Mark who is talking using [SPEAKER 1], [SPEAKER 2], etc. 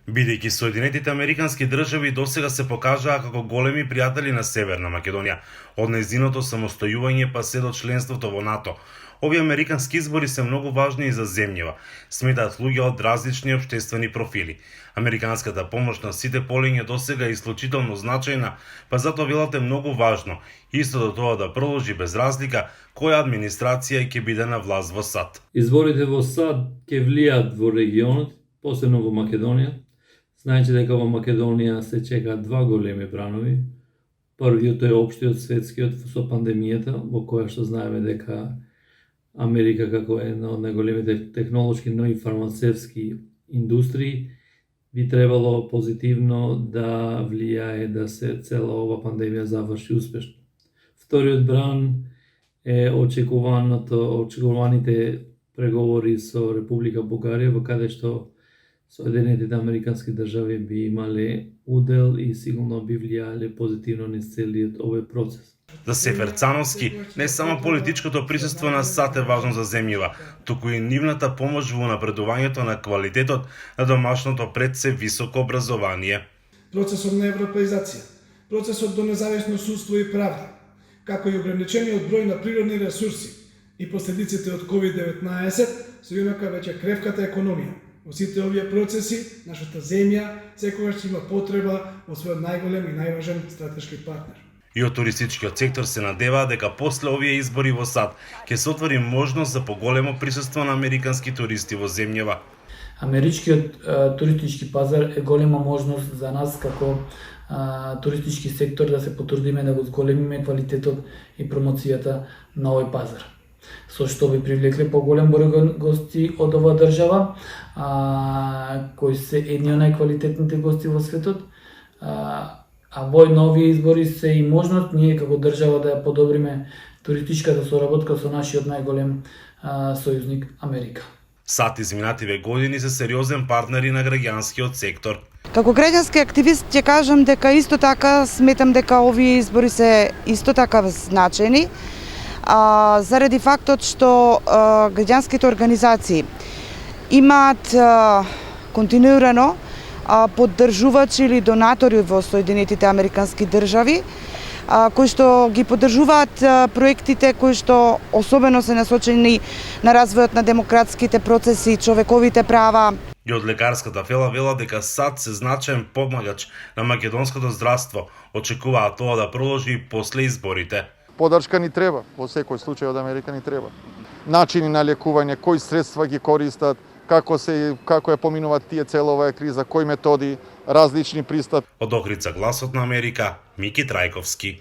[SPEAKER 1] Бидејќи Соединетите Американски држави досега се покажаа како големи пријатели на Северна Македонија, од нејзиното самостојување па се до членството во НАТО, овие американски избори се многу важни и за земјава, сметаат луѓе од различни општествени профили. Американската помош на сите полиња досега е исклучително значајна, па затоа велат е многу важно, исто до тоа да продолжи без разлика која администрација ќе биде на власт во САД.
[SPEAKER 2] Изборите во САД ќе влијат во регионот, посебно во Македонија. Знаете дека во Македонија се чекаат два големи бранови. Првиот е општиот светскиот со пандемијата, во која што знаеме дека Америка како една од најголемите технолошки, но и фармацевски индустрии би требало позитивно да влијае да се цела ова пандемија заврши успешно. Вториот бран е очекуваните преговори со Република Бугарија, во каде што Соединетите Американски држави би имале удел и сигурно би влијале позитивно низ целиот овој процес.
[SPEAKER 1] За Сефер Цановски, не само политичкото присуство на САД е важно за земјава, туку и нивната помош во напредувањето на квалитетот на домашното пред се високо образование.
[SPEAKER 3] Процесот на европеизација, процесот до независно судство и правда, како и ограничениот број на природни ресурси и последиците од COVID-19 со инака веќе кревката економија. Во сите овие процеси, нашата земја секогаш има потреба од својот најголем и најважен стратешки партнер.
[SPEAKER 1] И од туристичкиот сектор се надеваа дека после овие избори во САД ќе се отвори можност за поголемо присуство на американски туристи во земјава.
[SPEAKER 4] Америчкиот туристички пазар е голема можност за нас како туристички сектор да се потрудиме да го зголемиме квалитетот и промоцијата на овој пазар, со што би привлекле поголем број гости од оваа држава, кои се едни од најквалитетните гости во светот. А во нови избори се и можност ние како држава да ја подобриме туристичката соработка со нашиот најголем сојузник Америка.
[SPEAKER 1] САД изминативе години се сериозен партнери на граѓанскиот сектор.
[SPEAKER 5] Како граѓански активист ќе кажам дека исто така сметам дека овие избори се исто така значајни, заради фактот што граѓанските организации имаат континуирано поддржувачи или донатори во Соединетите Американски држави, кои што ги поддржуваат проектите кои што особено се насочени на развојот на демократските процеси, човековите права.
[SPEAKER 1] И од лекарската фела вела дека САД се значаен помагач на македонското здравство, очекуваат тоа да продолжи и после изборите.
[SPEAKER 6] Подршка ни треба, во секој случај од Америка ни треба. Начини на лекување, кои средства ги користат, како ја поминуваат тие цела оваа криза, кои методи, различни пристапи.
[SPEAKER 1] Од Охрица, гласот на Америка, Мики Трајковски.